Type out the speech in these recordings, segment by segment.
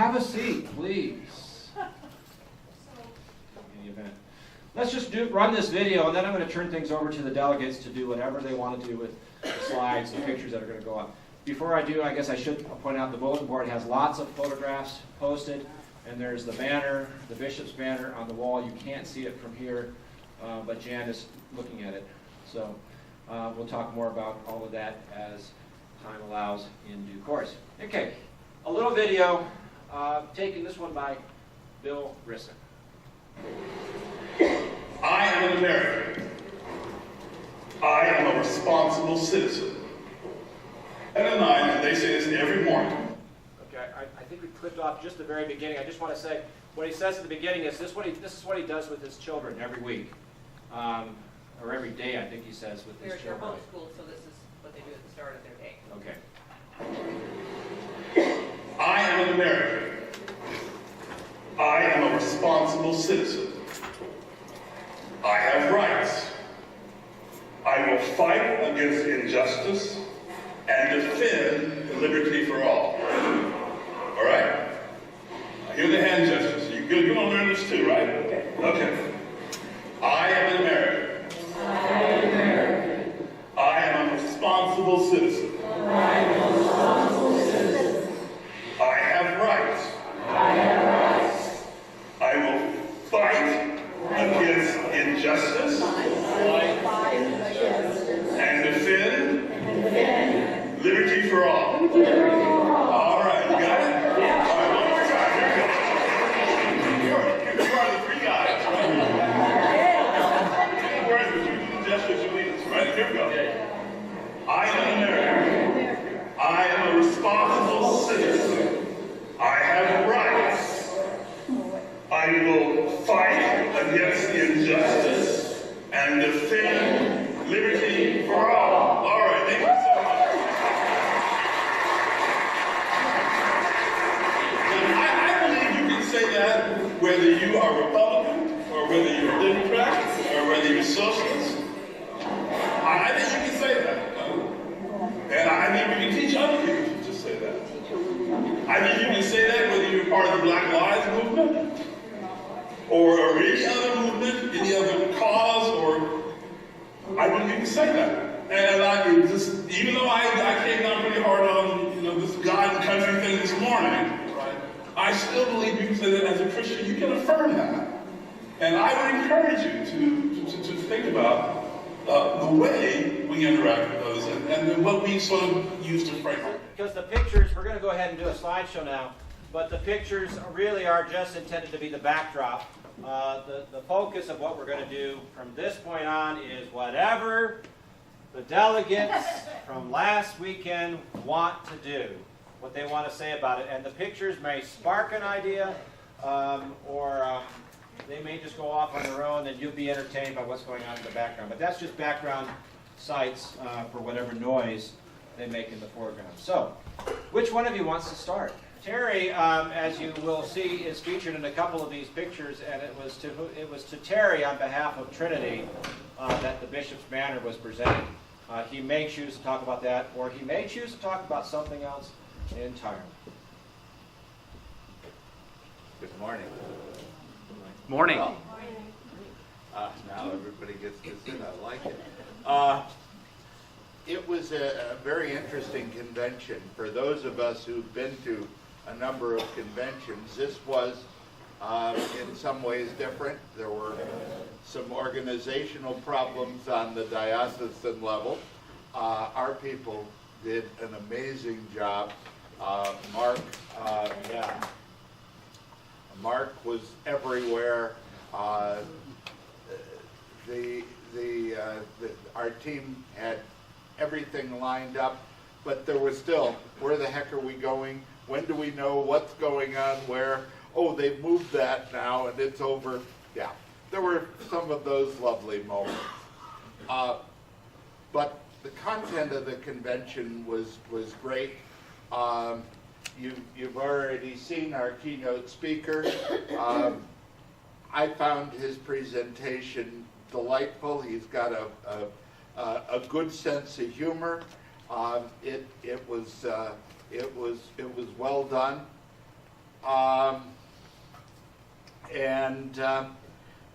have a seat, please. In the event. Let's just run this video, and then I'm going to turn things over to the delegates to do whatever they want to do with the slides, the pictures that are going to go up. Before I do, I guess I should point out the bulletin board has lots of photographs posted, and there's the banner, the bishop's banner on the wall. You can't see it from here, but Jan is looking at it. So we'll talk more about all of that as time allows in due course. Okay, a little video taken, this one by Bill Risson. I am an American. I am a responsible citizen. And they say this every morning. Okay, I think we clipped off just the very beginning. I just want to say, what he says at the beginning is this is what he does with his children every week. Or every day, I think he says, with his children. They're homeschooled, so this is what they do at the start of their day. Okay. I am an American. I am a responsible citizen. I have rights. I will fight against injustice and defend liberty for all. All right? Now, here are the hand gestures. You're going to learn this too, right? Okay. I am an American. I am American. I am a responsible citizen. I am a responsible citizen. I have rights. I have rights. I will fight against injustice and defend liberty for all. All right, you got it? All right, one more time. Here we go. You are the three guys, right? Words, but you do the gestures, you lead us, right? Here we go. I am an American. I am a responsible citizen. I have rights. I will fight against injustice and defend liberty for all. All right, thank you so much. Now, I believe you can say that whether you are Republican or whether you're Democrat or whether you're Socialist. I think you can say that. And I think you can teach other people to just say that. I think you can say that whether you're part of the Black Lives Movement or any other movement, any other cause, or I believe you can say that. And I just, even though I came down pretty hard on this God and country thing this morning, right? I still believe you can say that as a Christian. You can affirm that. And I would encourage you to think about the way we interact with others and what we sort of use to frame it. Because the pictures, we're going to go ahead and do a slideshow now, but the pictures really are just intended to be the backdrop. The focus of what we're going to do from this point on is whatever the delegates from last weekend want to do, what they want to say about it. And the pictures may spark an idea, or they may just go off on their own, and you'll be entertained by what's going on in the background. But that's just background sights for whatever noise they make in the foreground. So, which one of you wants to start? Terry, as you will see, is featured in a couple of these pictures, and it was to Terry on behalf of Trinity that the bishop's banner was presented. He may choose to talk about that, or he may choose to talk about something else entirely. Good morning. Morning. Well, now everybody gets to sit. I like it. It was a very interesting convention. For those of us who've been to a number of conventions, this was in some ways different. There were some organizational problems on the diocesan level. Our people did an amazing job. Mark was everywhere. Our team had everything lined up, but there was still, where the heck are we going? When do we know what's going on where? Oh, they've moved that now and it's over. Yeah, there were some of those lovely moments. But the content of the convention was great. You've already seen our keynote speaker. I found his presentation delightful. He's got a good sense of humor. It was well done. And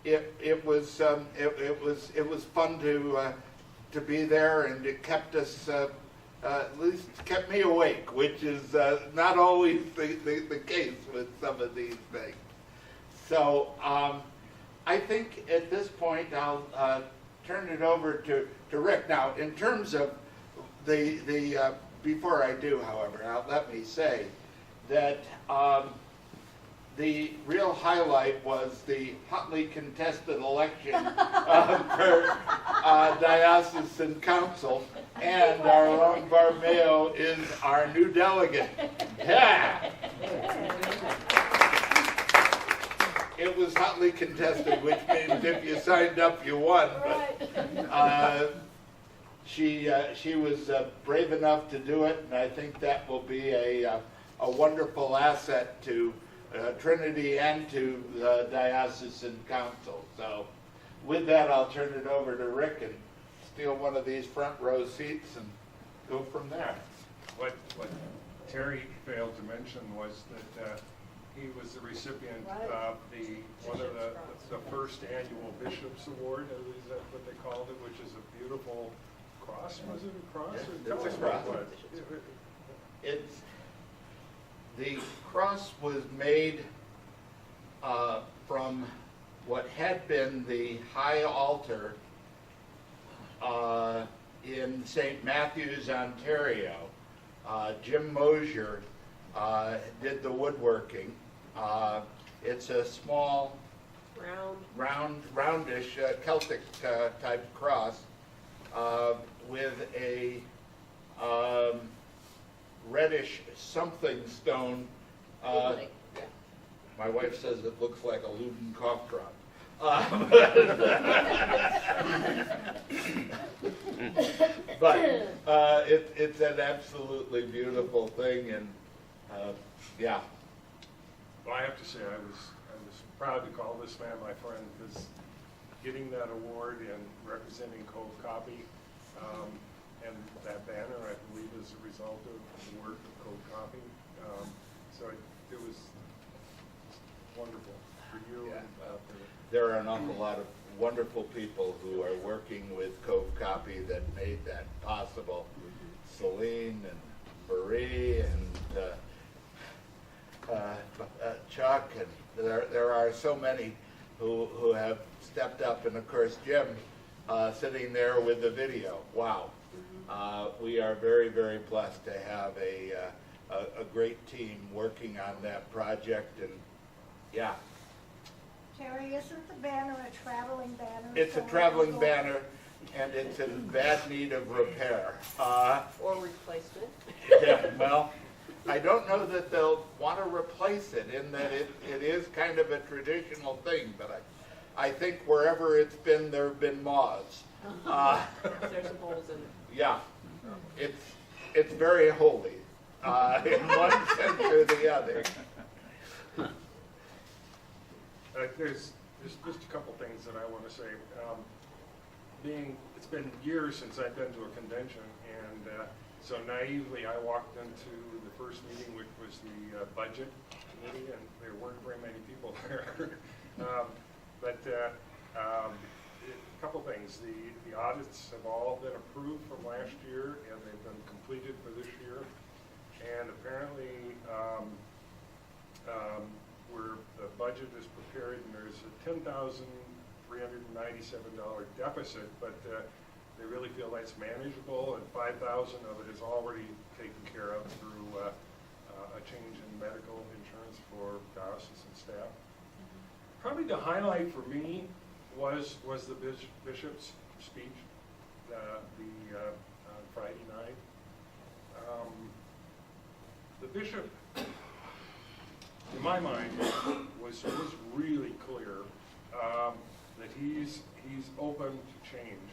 it was fun to be there, and it kept us at least kept me awake, which is not always the case with some of these things. So I think at this point I'll turn it over to Rick. Now, in terms of the before I do, however, let me say that the real highlight was the hotly contested election for diocesan council, and our own Barmeo is our new delegate. Yeah. It was hotly contested, which means if you signed up, you won. But she was brave enough to do it, and I think that will be a wonderful asset to Trinity and to the Diocesan Council. So with that, I'll turn it over to Rick and steal one of these front row seats and go from there. What Terry failed to mention was that he was the recipient of one of the first annual Bishop's Award, is that what they called it, which is a beautiful cross. Was it a cross? Yeah, it's a cross. The cross was made from what had been the high altar in St. Matthews, Ontario. Jim Mosier did the woodworking. It's a small, roundish Celtic type cross with a reddish something stone. My wife says it looks like a Luden cough drop. But it's an absolutely beautiful thing, and yeah. Well, I have to say I was proud to call this man my friend, because getting that award and representing Cove Copy and that banner, I believe, is a result of the work of Code Copy. So it was wonderful for you. Yeah. And, There are an awful lot of wonderful people who are working with Cove Copy that made that possible. Celine and Marie and Chuck, and there are so many who have stepped up, and of course Jim sitting there with the video. Wow. We are very, very blessed to have a great team working on that project, and yeah. Terry, isn't the banner a traveling banner? It's a traveling banner, and it's in bad need of repair. Or replacement. Yeah, well, I don't know that they'll want to replace it, in that it is kind of a traditional thing, but I think wherever it's been, there have been moths. There's some holes in it. Yeah, it's very holy in one sense or the other. there's just a couple things that I want to say. It's been years since I've been to a convention, and so naively I walked into the first meeting, which was the budget committee, and there weren't very many people there. But a couple things. The audits have all been approved from last year, and they've been completed for this year. And apparently, where the budget is prepared, and there's a $10,397 deficit, but they really feel that's manageable, and 5,000 of it is already taken care of through a change in medical insurance for diocesan staff. Probably the highlight for me was the bishop's speech on Friday night. The bishop, in my mind, was really clear that he's open to change.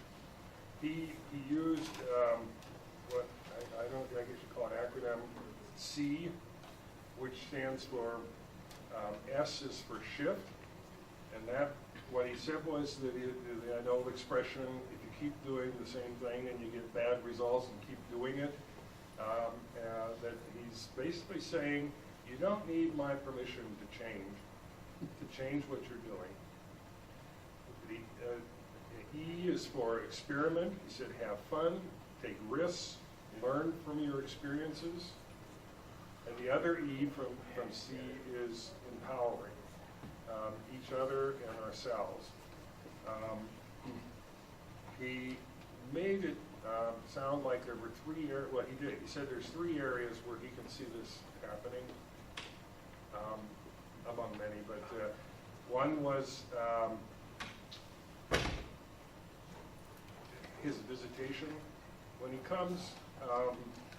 He used what I guess you call an acronym C, which stands for S is for shift, and that what he said was that the old expression, if you keep doing the same thing and you get bad results and keep doing it, that he's basically saying you don't need my permission to change what you're doing. The E is for experiment. He said have fun, take risks, learn from your experiences. And the other E from C is empowering each other and ourselves. He made it sound like there were three areas. Well, he did. He said there's 3 areas where he can see this happening, among many. But one was his visitation. When he comes,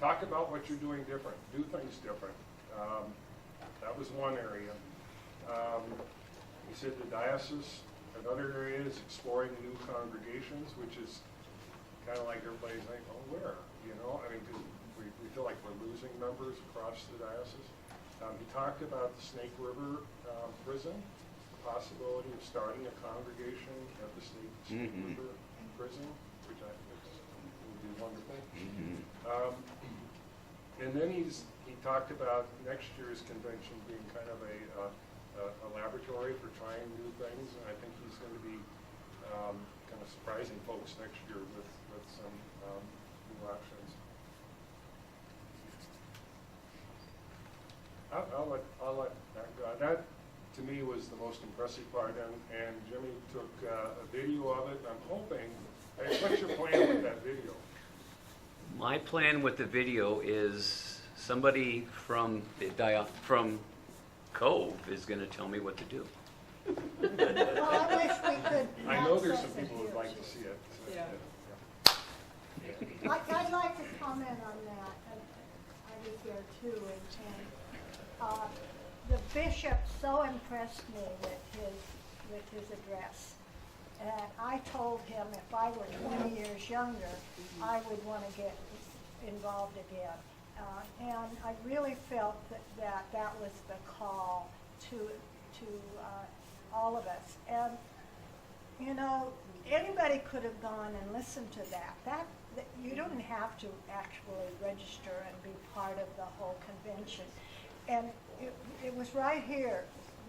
talk about what you're doing different. Do things different. That was one area. He said the diocese. Another area is exploring new congregations, which is kind of like everybody's like, oh, where? You know, I mean, we feel like we're losing members across the diocese. He talked about the Snake River prison, the possibility of starting a congregation at the Snake River prison, which I think would be wonderful. And then he talked about next year's convention being kind of a laboratory for trying new things, and I think he's going to be kind of surprising folks next year with some new options. I'll let that go. That to me was the most impressive part, and Jimmy took a video of it. I'm hoping. Hey, what's your plan with that video? My plan with the video is somebody from Cove is going to tell me what to do. Well, I wish we could. I know there's some access it people who'd here, like too. to see it. Yeah. I'd like to comment on that. I was there too, and the bishop so impressed me with his address. And I told him if I were 20 years younger, I would want to get involved again. And I really felt that was the call to all of us. And you know, anybody could have gone and listened to that. You don't have to actually register and be part of the whole convention. And it was right here,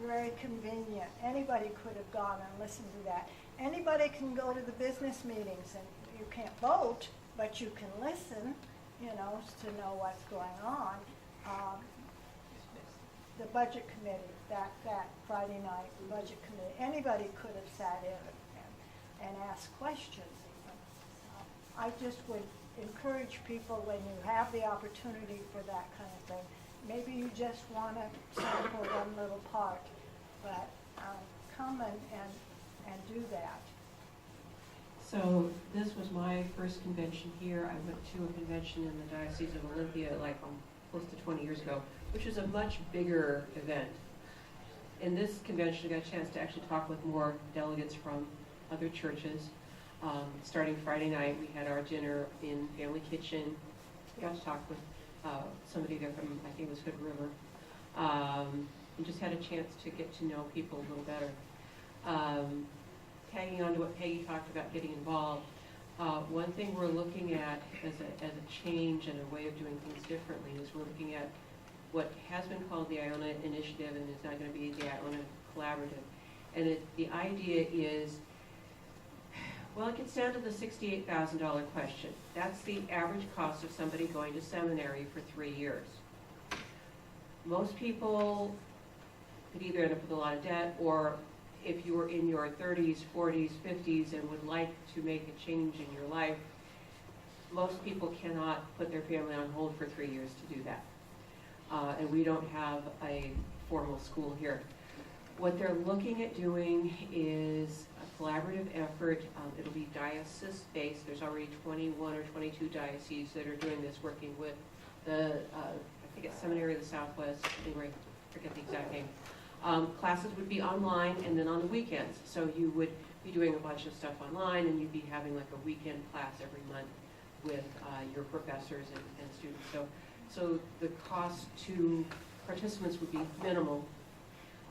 very convenient. Anybody could have gone and listened to that. Anybody can go to the business meetings, and you can't vote, but you can listen, you know, to know what's going on. The budget committee, that Friday night budget committee, anybody could have sat in and asked questions even. I just would encourage people, when you have the opportunity for that kind of thing, maybe you just want to sample one little part, but come and do that. So this was my first convention here. I went to a convention in the Diocese of Olympia close to 20 years ago, which was a much bigger event. In this convention, I got a chance to actually talk with more delegates from other churches. Starting Friday night, we had our dinner in Family Kitchen. Got to talk with somebody there from, I think it was Hood River. And just had a chance to get to know people a little better. Tagging on to what Peggy talked about, getting involved, one thing we're looking at as a change and a way of doing things differently is we're looking at what has been called the Iona Initiative and is now going to be the Iona Collaborative. And the idea is, well, it gets down to the $68,000 question. That's the average cost of somebody going to seminary for 3 years. Most people could either end up with a lot of debt, or if you were in your 30s, 40s, 50s and would like to make a change in your life, most people cannot put their family on hold for 3 years to do that. And we don't have a formal school here. What they're looking at doing is a collaborative effort. It'll be diocese-based. There's already 21 or 22 dioceses that are doing this, working with the, I think it's Seminary of the Southwest, anyway, I forget the exact name. Classes would be online and then on the weekends. So you would be doing a bunch of stuff online, and you'd be having like a weekend class every month with your professors and students. So the cost to participants would be minimal,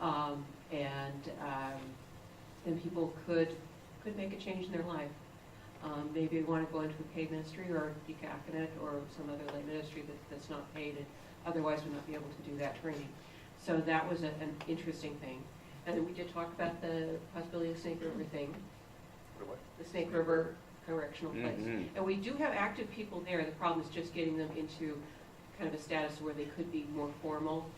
and people could make a change in their life. Maybe they want to go into a paid ministry or deaconate or some other lay ministry that's not paid and otherwise would not be able to do that training. So that was an interesting thing. And then we did talk about the possibility of the Snake River thing, the Snake River correctional place. And we do have active people there. The problem is just getting them into kind of a status where they could be more formal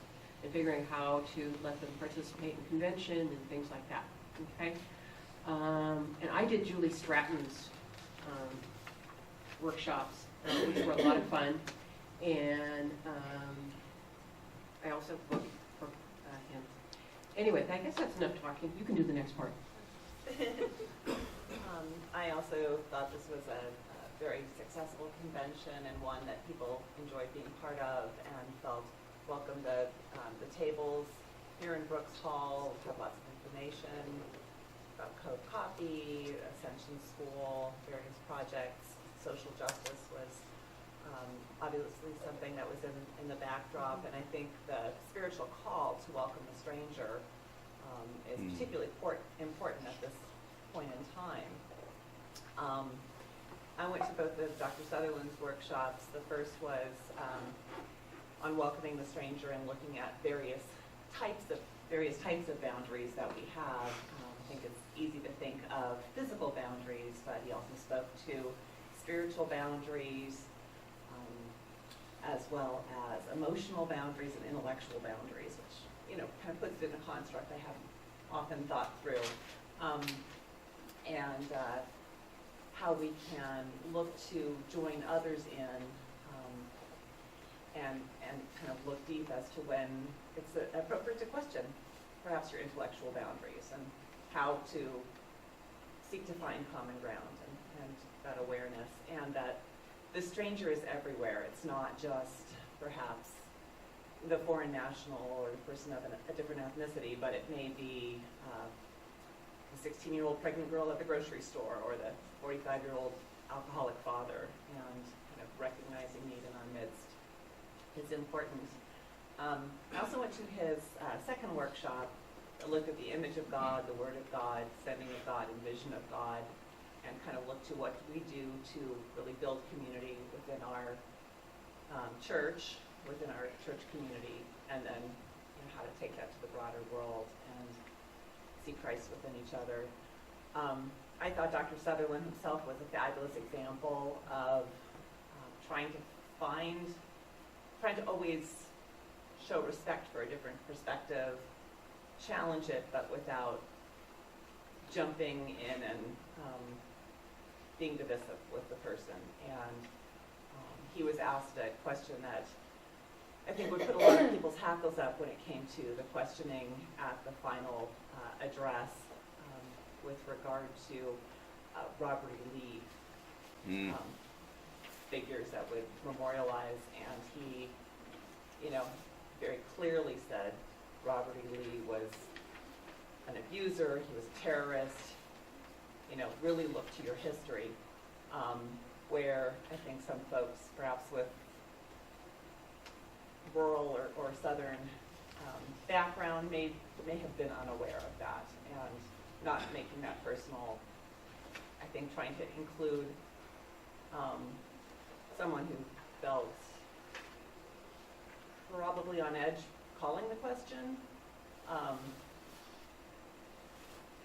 and figuring how to let them participate in convention and things like that. Okay? And I did Julie Stratton's workshops, which were a lot of fun. And I also booked for him. Anyway, I guess that's enough talking. You can do the next part. I also thought this was a very successful convention and one that people enjoyed being part of and felt welcome. The tables here in Brooks Hall have lots of information about Code Copy, Ascension School, various projects. Social justice was obviously something that was in the backdrop, and I think the spiritual call to welcome the stranger is particularly important at this point in time. I went to both of Dr. Sutherland's workshops. The first was on welcoming the stranger and looking at various types of boundaries that we have. I think it's easy to think of physical boundaries, but he also spoke to spiritual boundaries, as well as emotional boundaries and intellectual boundaries, which, kind of puts it in a construct I haven't often thought through. And how we can look to join others in and kind of look deep as to when it's appropriate to question perhaps your intellectual boundaries and how to seek to find common ground and that awareness, and that the stranger is everywhere. It's not just perhaps the foreign national or the person of a different ethnicity, but it may be the 16-year-old pregnant girl at the grocery store or the 45-year-old alcoholic father, and kind of recognizing need in our midst is important. I also went to his second workshop, a look at the image of God, the Word of God, sending of God, and vision of God, and kind of look to what we do to really build community within our church, within our church community, and then how to take that to the broader world and see Christ within each other. I thought Dr. Sutherland himself was a fabulous example of trying to always show respect for a different perspective, challenge it, but without jumping in and being divisive with the person. And he was asked a question that I think would put a lot of people's hackles up when it came to the questioning at the final address with regard to Robert E. Lee figures that would memorialize, and he, very clearly said Robert E. Lee was an abuser, he was a terrorist. Really look to your history, where I think some folks, perhaps with rural or southern background, may have been unaware of that and not making that personal. I think trying to include someone who felt probably on edge calling the question,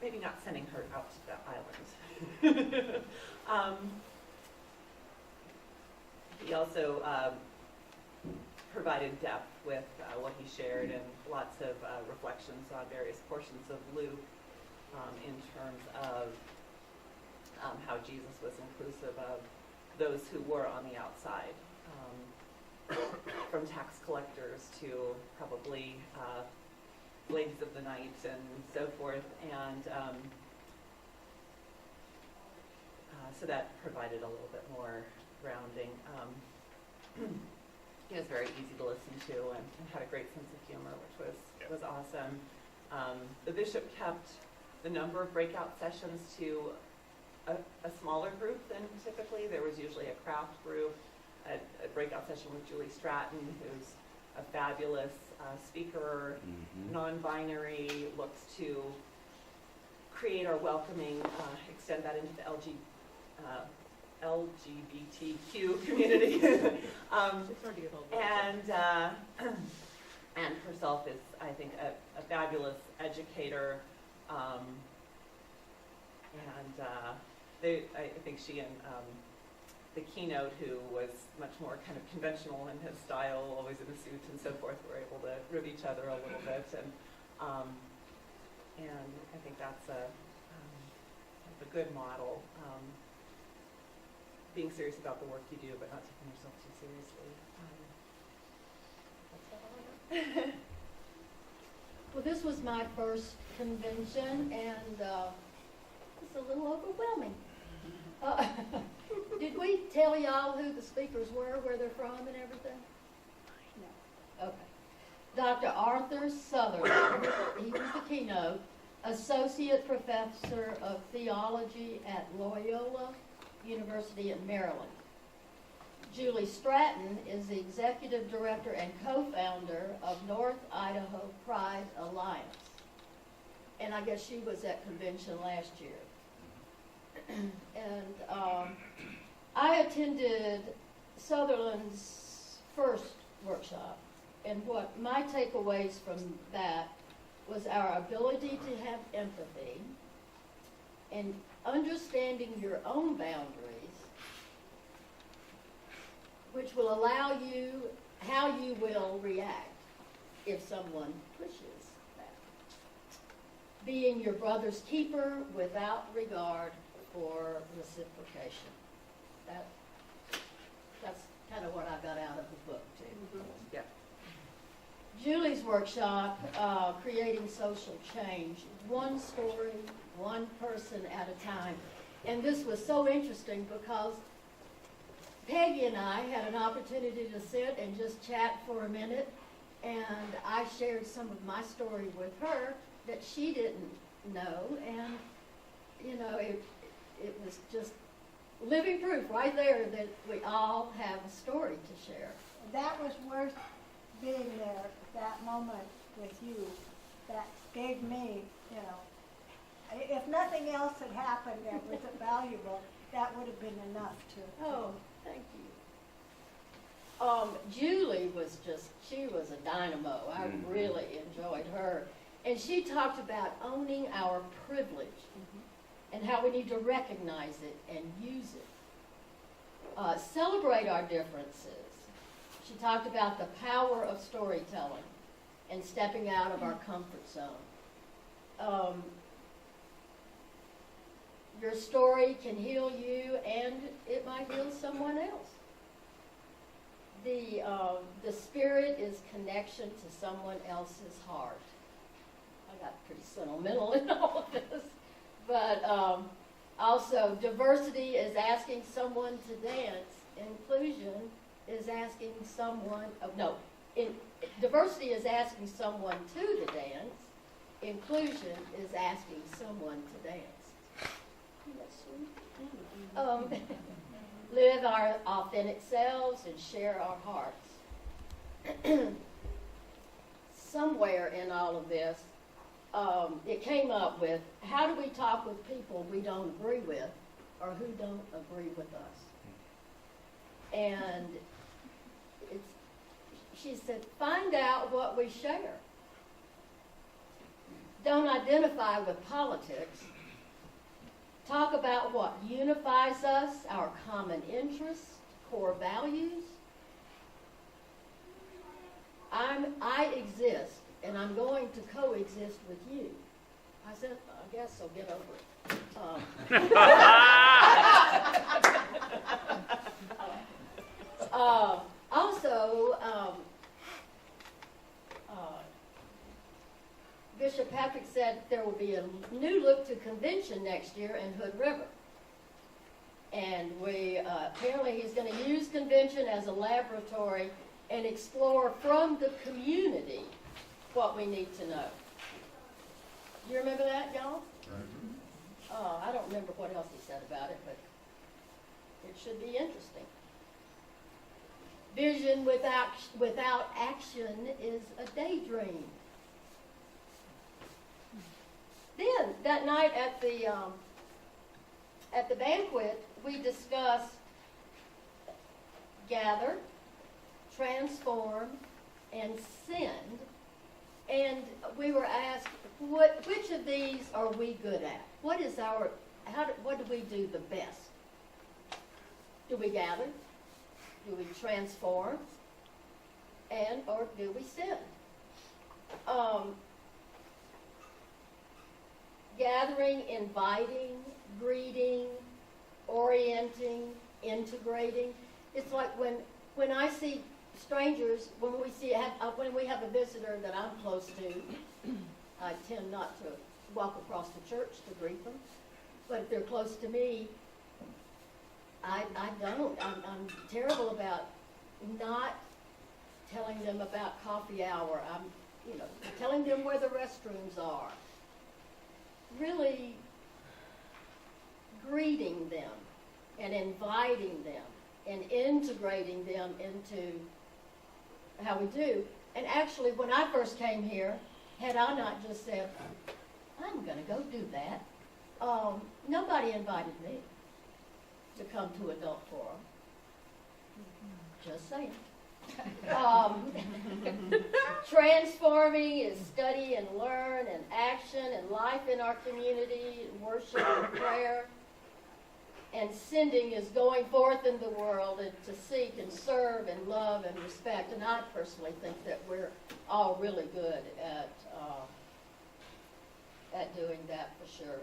maybe not sending her out to the island. He also provided depth with what he shared and lots of reflections on various portions of Luke in terms of how Jesus was inclusive of those who were on the outside, from tax collectors to probably ladies of the night and so forth, and so that provided a little bit more grounding. He was very easy to listen to and had a great sense of humor, which was awesome. The bishop kept the number of breakout sessions to a smaller group than typically. There was usually a craft group, a breakout session with Julie Stratton, who's a fabulous speaker, non-binary, looks to create our welcoming, extend that into the LGBTQ community. It's hard to get hold of. And herself is, I think, a fabulous educator. I think she and the keynote, who was much more kind of conventional in his style, always in a suit and so forth, were able to rib each other a little bit. And I think that's a good model. Being serious about the work you do, but not taking yourself too seriously. That's all I know. Well, this was my first convention, and it's a little overwhelming. Did we tell y'all who the speakers were, where they're from, and everything? No. Okay. Dr. Arthur Sutherland, he was the keynote, Associate Professor of Theology at Loyola University in Maryland. Julie Stratton is the Executive Director and co-founder of North Idaho Pride Alliance. And I guess she was at convention last year. And I attended Sutherland's first workshop, and what my takeaways from that was our ability to have empathy and understanding your own boundaries, which will allow you how you will react if someone pushes that. Being your brother's keeper without regard for reciprocation. That's kind of what I got out of the book, too. Mm-hmm. Yeah. Julie's workshop, Creating Social Change, one story, one person at a time. And this was so interesting because Peggy and I had an opportunity to sit and just chat for a minute, and I shared some of my story with her that she didn't know, and, you know, it was just living proof right there that we all have a story to share. That was worth being there, that moment with you. That gave me, you know, if nothing else had happened that was valuable, that would have been enough to. Oh, thank you. Julie was she was a dynamo. I really enjoyed her. And she talked about owning our privilege and how we need to recognize it and use it. Celebrate our differences. She talked about the power of storytelling and stepping out of our comfort zone. Your story can heal you, and it might heal someone else. The spirit is connection to someone else's heart. I got pretty sentimental in all of this. But also, diversity is asking someone to dance. Inclusion is asking someone, diversity is asking someone to dance. Inclusion is asking someone to dance. Isn't that sweet? Live our authentic selves and share our hearts. Somewhere in all of this, it came up with, how do we talk with people we don't agree with or who don't agree with us? And she said, find out what we share. Don't identify with politics. Talk about what unifies us, our common interests, core values. I exist, and I'm going to coexist with you. I said, I guess I'll get over it. Bishop Patrick said there will be a new look to convention next year in Hood River. And apparently he's going to use convention as a laboratory and explore from the community what we need to know. Do you remember that, y'all? I don't remember what else he said about it, but it should be interesting. Vision without action is a daydream. Then, that night at the at the banquet, we discussed gather, transform, and send. And we were asked, which of these are we good at? What do we do the best? Do we gather? Do we transform? Or do we send? Gathering, inviting, greeting, orienting, integrating. It's like when I see strangers, when we have a visitor that I'm close to, I tend not to walk across the church to greet them. But if they're close to me, I don't. I'm terrible about not telling them about coffee hour. I'm, telling them where the restrooms are. Really greeting them and inviting them and integrating them into how we do. And actually, when I first came here, had I not just said, I'm going to go do that, nobody invited me to come to Adult Forum. Just saying. Transforming is study and learn and action and life in our community and worship and prayer. And sending is going forth in the world and to seek and serve and love and respect. And I personally think that we're all really good at doing that for sure.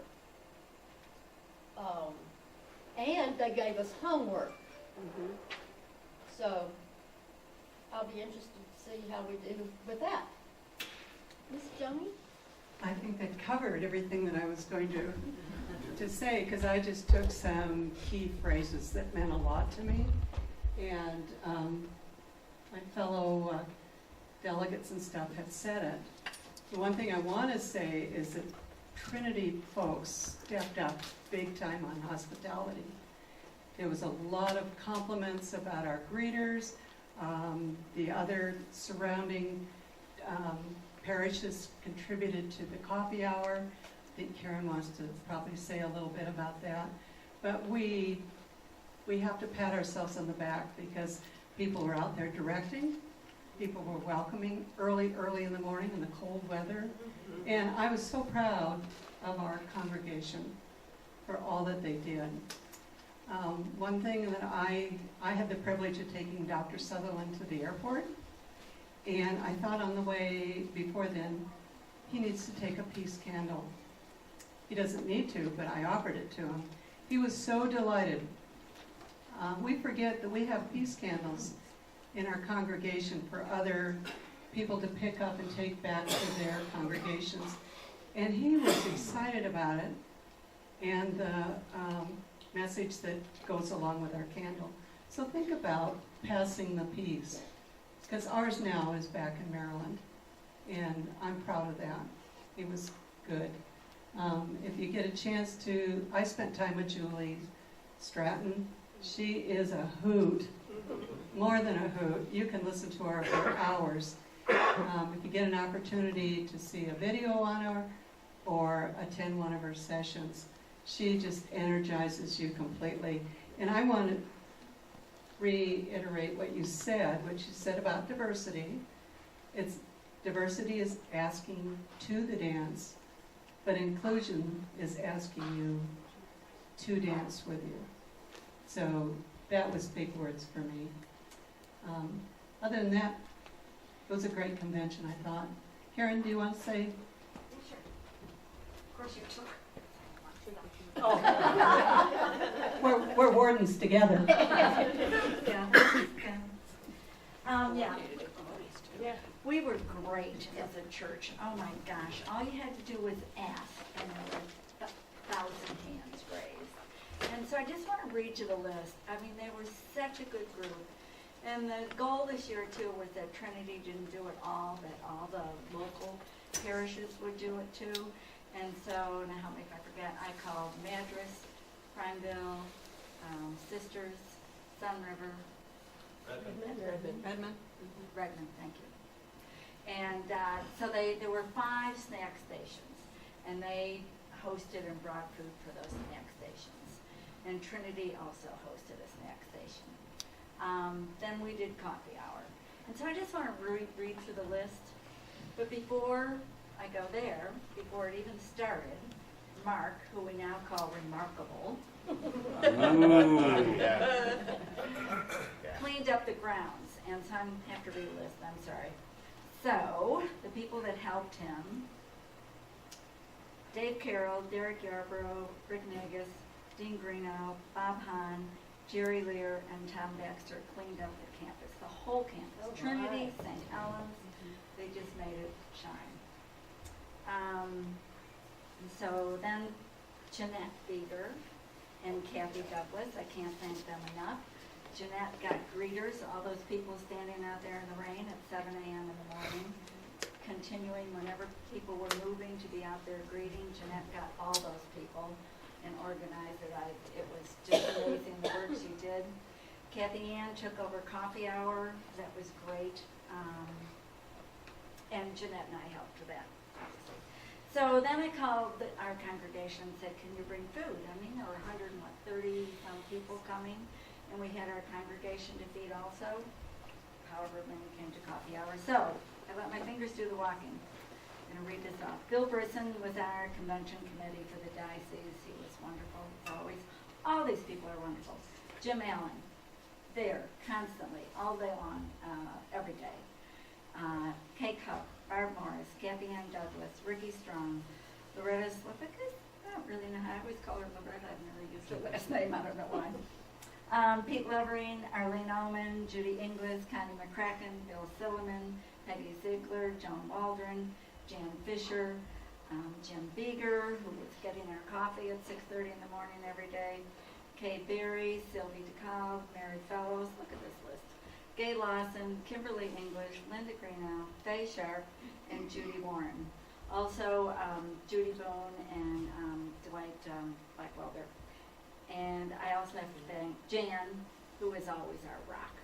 And they gave us homework. So I'll be interested to see how we do with that. Ms. Joni? I think that covered everything that I was going to say, because I just took some key phrases that meant a lot to me. And my fellow delegates and stuff have said it. The one thing I want to say is that Trinity folks stepped up big time on hospitality. There was a lot of compliments about our greeters. The other surrounding parishes contributed to the coffee hour. I think Karen wants to probably say a little bit about that. But we have to pat ourselves on the back because people were out there directing. People were welcoming early in the morning in the cold weather. And I was so proud of our congregation for all that they did. One thing that I had the privilege of taking Dr. Sutherland to the airport, and I thought on the way before then, he needs to take a peace candle. He doesn't need to, but I offered it to him. He was so delighted. We forget that we have peace candles in our congregation for other people to pick up and take back to their congregations. And he was excited about it, and the message that goes along with our candle. So think about passing the peace, because ours now is back in Maryland, and I'm proud of that. It was good. If you get a chance to, I spent time with Julie Stratton. She is a hoot, more than a hoot. You can listen to her for hours. If you get an opportunity to see a video on her or attend one of her sessions, she just energizes you completely. And I want to reiterate what you said about diversity. Diversity is asking to the dance, but inclusion is asking you to dance with you. So that was big words for me. Other than that, it was a great convention, I thought. Karen, do you want to say? Sure. Of course you took. We're wardens together. Yeah. We were great as a church. Oh my gosh. All you had to do was ask, and there were 1,000 hands raised. And so I just want to read you the list. I mean, they were such a good group. And the goal this year, too, was that Trinity didn't do it all, that all the local parishes would do it, too. And so, now help me if I forget, I called Madras, Prineville, Sisters, Sun River, Redmond, thank you. And so there were 5 snack stations, and they hosted and brought food for those snack stations. and Trinity also hosted a snack station. Then we did coffee hour. And so I just want to read through the list. But before I go there, before it even started, Mark, who we now call Remarkable, cleaned up the grounds. And so I have to read a list, I'm sorry. So, the people that helped him, Dave Carroll, Derek Yarborough, Rick Negus, Dean Greeno, Bob Hahn, Jerry Lear, and Tom Baxter cleaned up the campus, the whole campus. Oh, Trinity, my. St. Helens, they just made it shine. So then Jeanette Bieber and Kathy Douglas, I can't thank them enough. Jeanette got greeters, all those people standing out there in the rain at 7 a.m. in the morning, continuing whenever people were moving to be out there greeting. Jeanette got all those people and organized it. It was just amazing the work she did. Kathy Ann took over coffee hour. That was great. And Jeanette and I helped with that, obviously. So then I called our congregation and said, can you bring food? I mean, there were 130-some people coming, and we had our congregation to feed also, however many came to coffee hour. So I let my fingers do the walking. I'm going to read this off. Bill Brisson was on our convention committee for the diocese. He was wonderful, always. All these people are wonderful. Jim Allen, there, constantly, all day long, every day. Kay Cup, Barb Morris, Kathy Ann Douglas, Ricky Strong, Loretta Slipicus. I don't really know how. I always call her Loretta. I've never used her last name. I don't know why. Pete Levering, Arlene Ullman, Judy Inglis, Connie McCracken, Bill Silliman, Peggy Ziegler, Joan Waldron, Jan Fisher, Jim Beeger, who was getting our coffee at 6:30 in the morning every day, Kay Berry, Sylvie DeKalb, Mary Fellows, look at this list, Gay Lawson, Kimberly English, Linda Greenow, Faye Sharp, and Judy Warren. Also, Judy Bone and Dwight Blackwelder. And I also have to thank Jan, who is always our rock.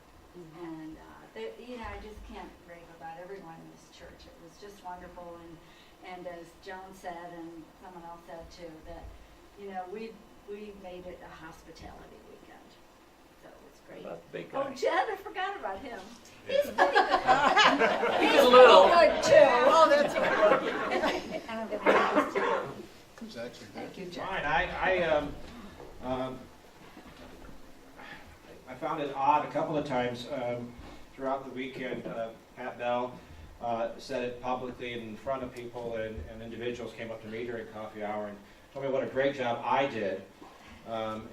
And, I just can't rave about everyone in this church. It was just wonderful. And as Joan said, and someone else said too, that, we made it a hospitality weekend. So it was great. About the big guy. Oh, Jed, I forgot about him. He's He's a little. good too. Oh, that's right. And I'm going to have this too. Who's actually Thank you, Jed. Fine. I found it odd a couple of times throughout the weekend. Pat Bell said it publicly in front of people, and individuals came up to me during coffee hour and told me what a great job I did. And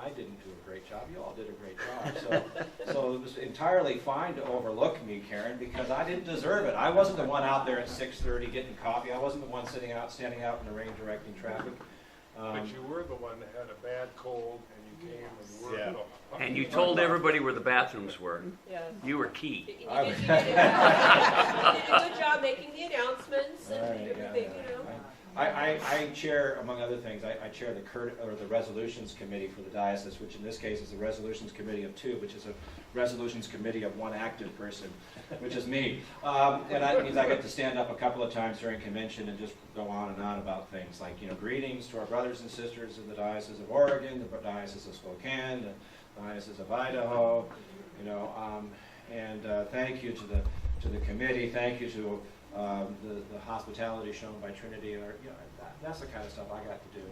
I didn't do a great job. You all did a great job. So it was entirely fine to overlook me, Karen, because I didn't deserve it. I wasn't the one out there at 6:30 getting coffee. I wasn't the one standing out in the rain directing traffic. But you were the one that had a bad cold, and you came and worked. Yeah. And you told everybody where the bathrooms were. Yeah. You were key. You did a good job making the announcements and everything, I chair, among other things, I chair the resolutions committee for the diocese, which in this case is a resolutions committee of 2, which is a resolutions committee of 1 active person, which is me. And that means I get to stand up a couple of times during convention and just go on and on about things like, greetings to our brothers and sisters in the Diocese of Oregon, the Diocese of Spokane, the Diocese of Idaho, and thank you to the committee, thank you to the hospitality shown by Trinity, or that's the kind of stuff I got to do.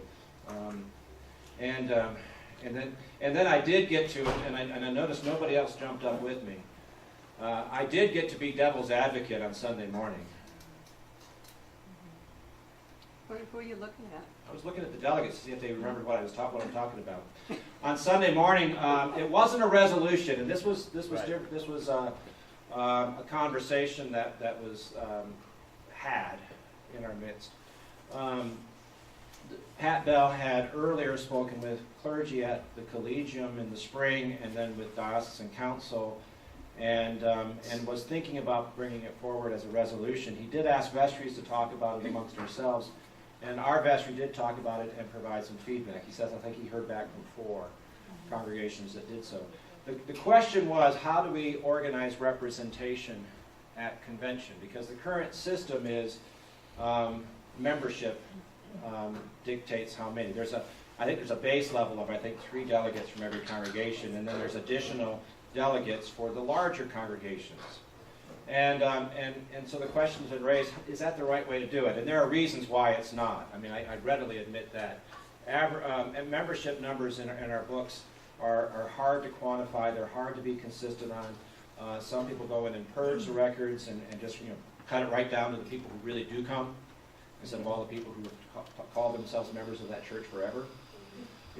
And then I did get to, and I noticed nobody else jumped up with me. I did get to be devil's advocate on Sunday morning. What were you looking at? I was looking at the delegates to see if they remembered what I'm talking about. On Sunday morning, it wasn't a resolution, and this was different. This was a conversation that was had in our midst. Pat Bell had earlier spoken with clergy at the Collegium in the spring, and then with diocesan council, and was thinking about bringing it forward as a resolution. He did ask vestries to talk about it amongst ourselves, and our vestry did talk about it and provide some feedback. He says, I think he heard back from 4 congregations that did so. The question was, how do we organize representation at convention? Because the current system is membership dictates how many. There's I think there's a base level of, I think, 3 delegates from every congregation, and then there's additional delegates for the larger congregations. And so the question's been raised, is that the right way to do it? And there are reasons why it's not. I mean, I readily admit that. And membership numbers in our books are hard to quantify. They're hard to be consistent on. Some people go in and purge the records and just cut it right down to the people who really do come, instead of all the people who call themselves members of that church forever.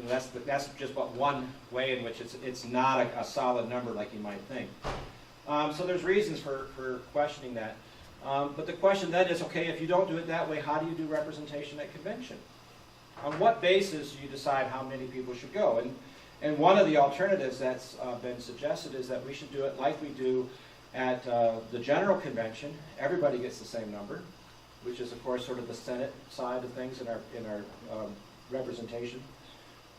That's just but one way in which it's not a solid number like you might think. So there's reasons for questioning that. But the question then is, okay, if you don't do it that way, how do you do representation at convention? On what basis do you decide how many people should go? And one of the alternatives that's been suggested is that we should do it like we do at the general convention. Everybody gets the same number, which is, of course, sort of the Senate side of things in our representation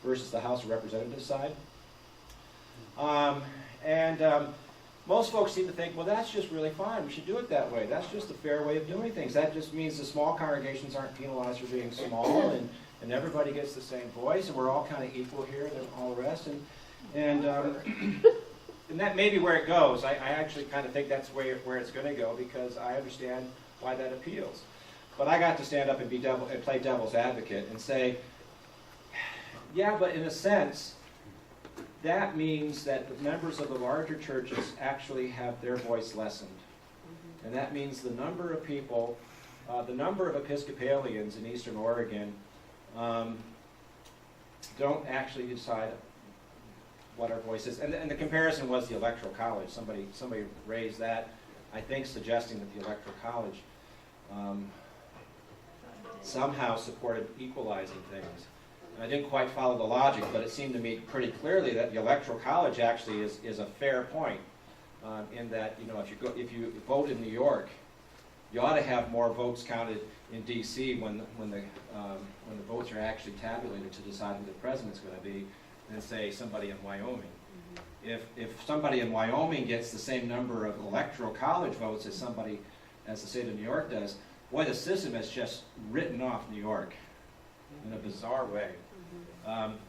versus the House of Representatives side. Most folks seem to think, well, that's just really fine. We should do it that way. That's just a fair way of doing things. That just means the small congregations aren't penalized for being small, and everybody gets the same voice, and we're all kind of equal here and all the rest. And that may be where it goes. I actually kind of think that's where it's going to go, because I understand why that appeals. But I got to stand up and play devil's advocate and say, yeah, but in a sense, that means that the members of the larger churches actually have their voice lessened. And that means the number of people, the number of Episcopalians in Eastern Oregon don't actually decide what our voice is. And the comparison was the Electoral College. Somebody raised that, I think, suggesting that the Electoral College somehow supported equalizing things. And I didn't quite follow the logic, but it seemed to me pretty clearly that the Electoral College actually is a fair point, in that if you vote in New York, you ought to have more votes counted in D.C. when the votes are actually tabulated to decide who the president's going to be, than say somebody in Wyoming. If somebody in Wyoming gets the same number of Electoral College votes as the state of New York does, boy, the system has just written off New York in a bizarre way.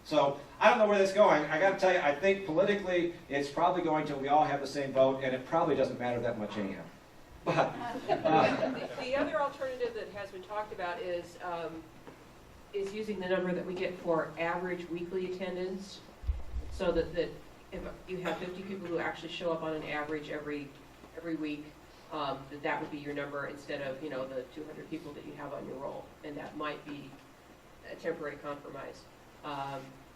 So I don't know where this is going. I got to tell you, I think politically it's probably going to, we all have the same vote, and it probably doesn't matter that much anyhow. But the other alternative that has been talked about is using the number that we get for average weekly attendance, so that if you have 50 people who actually show up on an average every week, that would be your number instead of the 200 people that you have on your roll, and that might be a temporary compromise.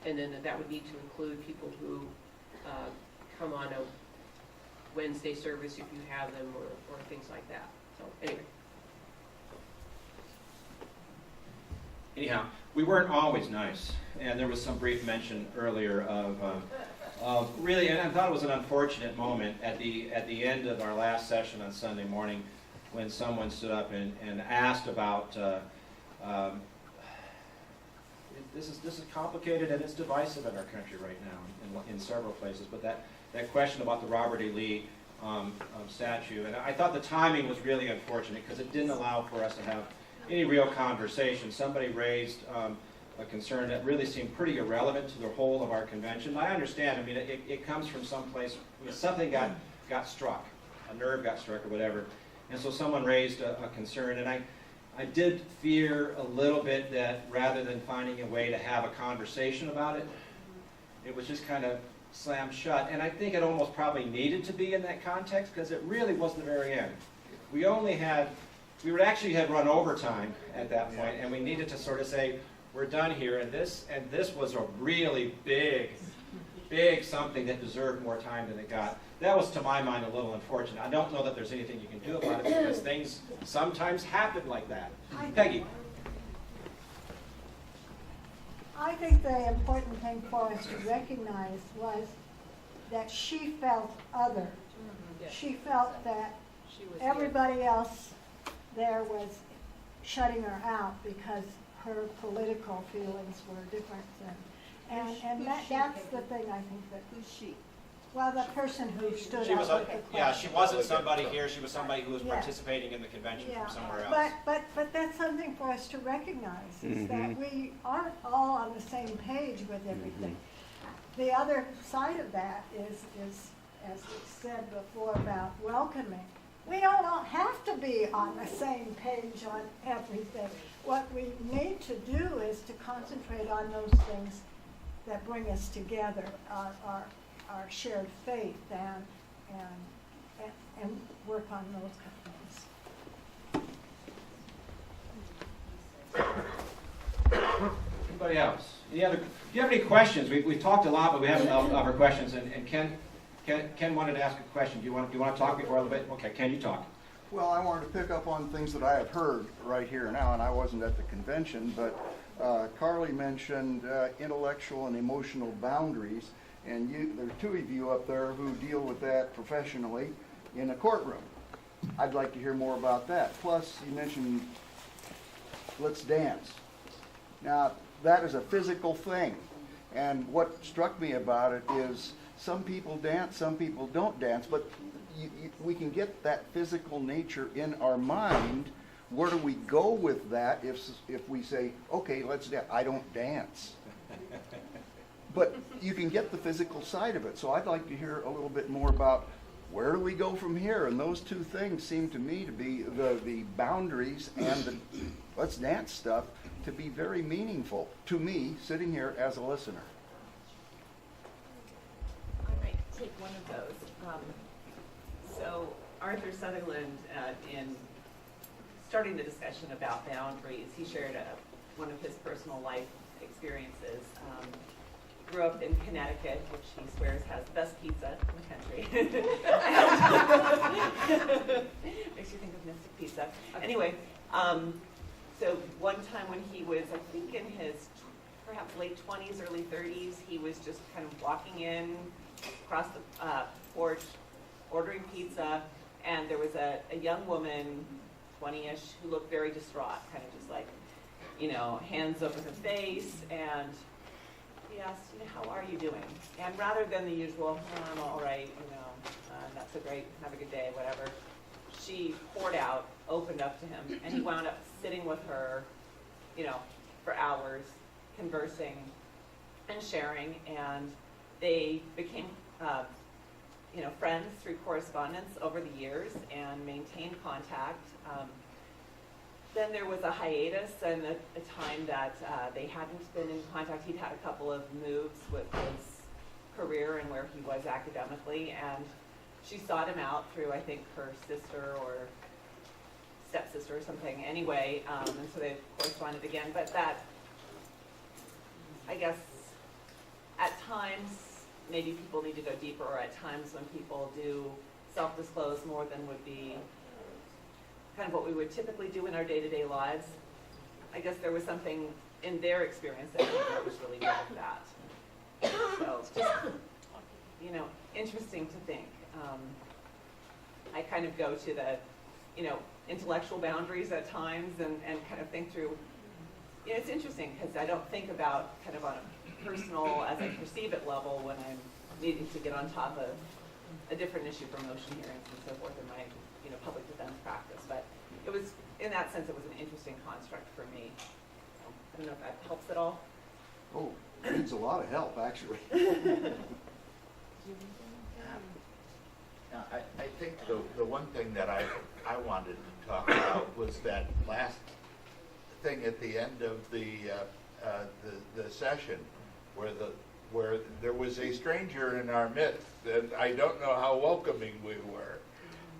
And then that would need to include people who come on a Wednesday service if you have them, or things like that. So anyway. Anyhow, we weren't always nice, and there was some brief mention earlier of really, and I thought it was an unfortunate moment at the end of our last session on Sunday morning, when someone stood up and asked about this is complicated and it's divisive in our country right now in several places, but that question about the Robert E. Lee statue, and I thought the timing was really unfortunate because it didn't allow for us to have any real conversation. Somebody raised a concern that really seemed pretty irrelevant to the whole of our convention. I understand. I mean, it comes from someplace. Something got struck, a nerve got struck or whatever, and so someone raised a concern, and I did fear a little bit that rather than finding a way to have a conversation about it, it was just kind of slammed shut. And I think it almost probably needed to be in that context, because it really was the very end. We would actually have run overtime at that point, and we needed to sort of say, we're done here, and this was a really big something that deserved more time than it got. That was, to my mind, a little unfortunate. I don't know that there's anything you can do about it, because things sometimes happen like that. Peggy. I think the important thing for us to recognize was that she felt other. She felt that everybody else there was shutting her out because her political feelings were different than, and that's the thing I think that. Who's she? Well, the person who stood She up was, with the question. yeah, she wasn't somebody here, she was somebody who was Yeah. participating in the convention Yeah, from somewhere else. but that's something for us to recognize, is that we aren't all on the same page with everything. The other side of that is, as we said before about welcoming, we don't all have to be on the same page on everything. What we need to do is to concentrate on those things that bring us together, our shared faith, and work on those kind of things. Anybody else? Do you have any questions? We've talked a lot, but we haven't offered questions. And Ken wanted to ask a question. Do you want to talk before a little bit? Okay, Ken, you talk. Well, I wanted to pick up on things that I have heard right here now, and I wasn't at the convention, but Carly mentioned intellectual and emotional boundaries, and there are two of you up there who deal with that professionally in a courtroom. I'd like to hear more about that. Plus, you mentioned let's dance. Now, that is a physical thing, and what struck me about it is some people dance, some people don't dance, but we can get that physical nature in our mind. Where do we go with that if we say, okay, let's dance? I don't dance. But you can get the physical side of it. So I'd like to hear a little bit more about where do we go from here? And those two things seem to me to be the boundaries and the let's dance stuff to be very meaningful to me sitting here as a listener. I might take one of those. So Arthur Sutherland, in starting the discussion about boundaries, he shared one of his personal life experiences. Grew up in Connecticut, which he swears has the best pizza in the country. Makes you think of Mystic Pizza. Anyway, so one time when he was, I think in his perhaps late 20s, early 30s, he was just kind of walking in across the porch, ordering pizza, and there was a young woman, 20-ish, who looked very distraught, kind of just like, hands over her face, and he asked, how are you doing? And rather than the usual, I'm all right, that's a great, have a good day, whatever, she poured out, opened up to him, and he wound up sitting with her, for hours, conversing and sharing, and they became, friends through correspondence over the years and maintained contact. Then there was a hiatus and a time that they hadn't been in contact. He'd had a couple of moves with his career and where he was academically, and she sought him out through, I think, her sister or stepsister or something. Anyway, and so they corresponded again. But that, I guess, at times, maybe people need to go deeper, or at times when people do self-disclose more than would be kind of what we would typically do in our day-to-day lives. I guess there was something in their experience that was really good at that. So just, interesting to think. I kind of go to the, intellectual boundaries at times and kind of think through, it's interesting because I don't think about kind of on a personal, as I perceive it level when I'm needing to get on top of a different issue for motion hearings and so forth in my public defense practice. But it was, in that sense, it was an interesting construct for me. So, I don't know if that helps at all. Oh, it needs a lot of help, actually. I think the one thing that I wanted to talk about was that last thing at the end of the session where there was a stranger in our midst, and I don't know how welcoming we were.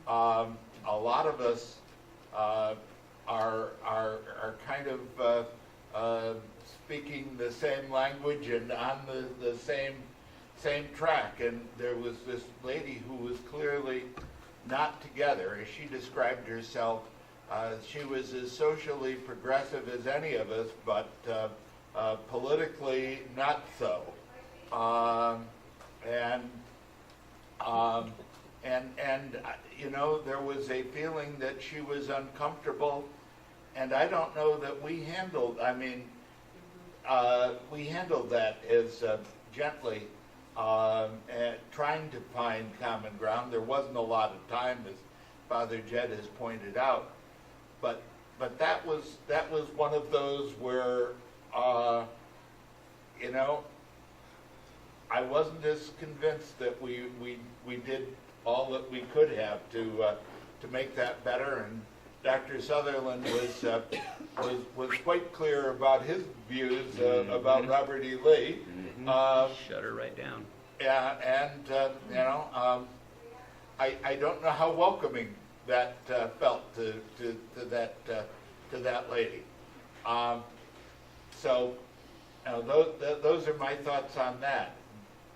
A lot of us are kind of speaking the same language and on the same track, and there was this lady who was clearly not together. As she described herself, she was as socially progressive as any of us, but politically not so. There was a feeling that she was uncomfortable, and I don't know that we handled. We handled that as gently and trying to find common ground. There wasn't a lot of time, as Father Jed has pointed out, but that was one of those where you know, I wasn't as convinced that we did all that we could have to make that better, and Dr. Sutherland was quite clear about his views about Robert E. Lee. Shut her right down. Yeah, and you know, I don't know how welcoming that felt to that lady. So, you know, those are my thoughts on that.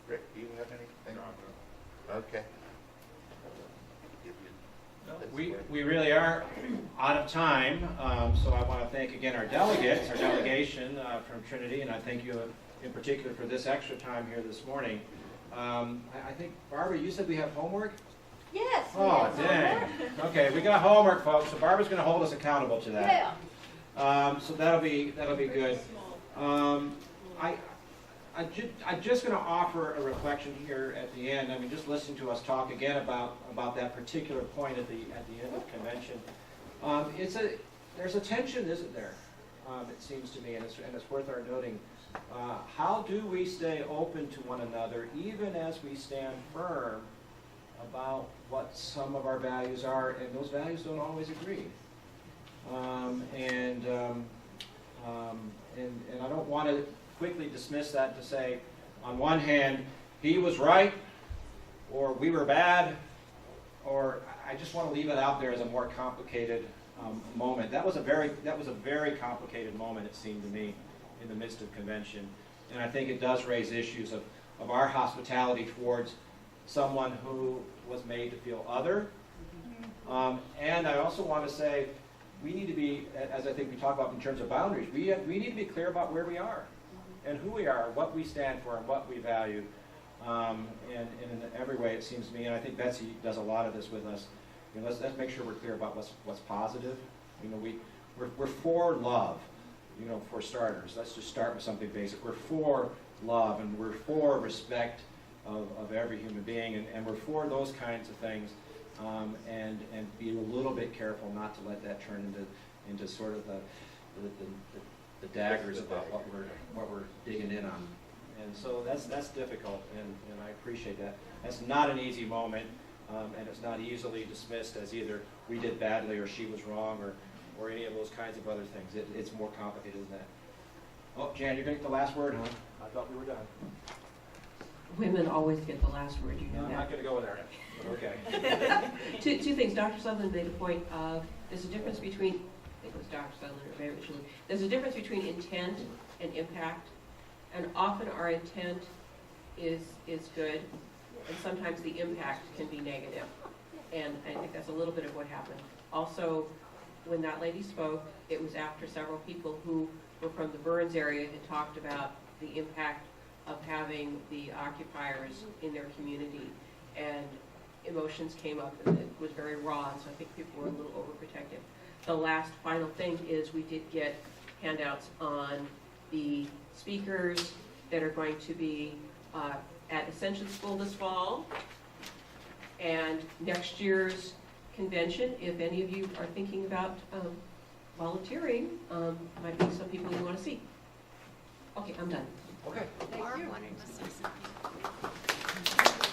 Rick, do you have anything? Okay. We really are out of time, so I want to thank again our delegates, our delegation from Trinity, and I thank you in particular for this extra time here this morning. I think, Barbara, you said we have homework? Yes. Oh, yes, dang. Okay, we got homework, folks, so Barbara's going to hold us accountable to that. Yeah. So that'll be good. I'm just going to offer a reflection here at the end. I mean, just listening to us talk again about that particular point at the end of convention. There's a tension, isn't there? It seems to me, and it's worth our noting. How do we stay open to one another, even as we stand firm about what some of our values are, and those values don't always agree. And I don't want to quickly dismiss that to say, on one hand, he was right, or we were bad, or I just want to leave it out there as a more complicated moment. That was a very complicated moment, it seemed to me, in the midst of convention, and I think it does raise issues of our hospitality towards someone who was made to feel other. And I also want to say, we need to be, as I think we talk about in terms of boundaries, we need to be clear about where we are and who we are, what we stand for, and what we value. And in every way, it seems to me, and I think Betsy does a lot of this with us. You know, let's make sure we're clear about what's positive. You know, we're for love. You know, for starters, let's just start with something basic. We're for love, and we're for respect of every human being, and we're for those kinds of things. And be a little bit careful not to let that turn into sort of the daggers about what we're digging in on. And so that's difficult, and I appreciate that. That's not an easy moment, and it's not easily dismissed as either we did badly or she was wrong or any of those kinds of other things. It's more complicated than that. Oh, Jan, you're going to get the last word, huh? I thought we were done. Women always get the last word, you know I'm that. not going to go there. Okay. Two things. Dr. Sutherland made a point of, there's a difference between, I think it was Dr. Sutherland or maybe it was, there's a difference between intent and impact, and often our intent is good, and sometimes the impact can be negative, and I think that's a little bit of what happened. Also, when that lady spoke, it was after several people who were from the Burns area had talked about the impact of having the occupiers in their community, and emotions came up, and it was very raw, and so I think people were a little overprotective. The last final thing is we did get handouts on the speakers that are going to be at Ascension School this fall, and next year's convention. If any of you are thinking about volunteering, might be some people you want to see. Okay, I'm done. Okay. Barb wanted to say something.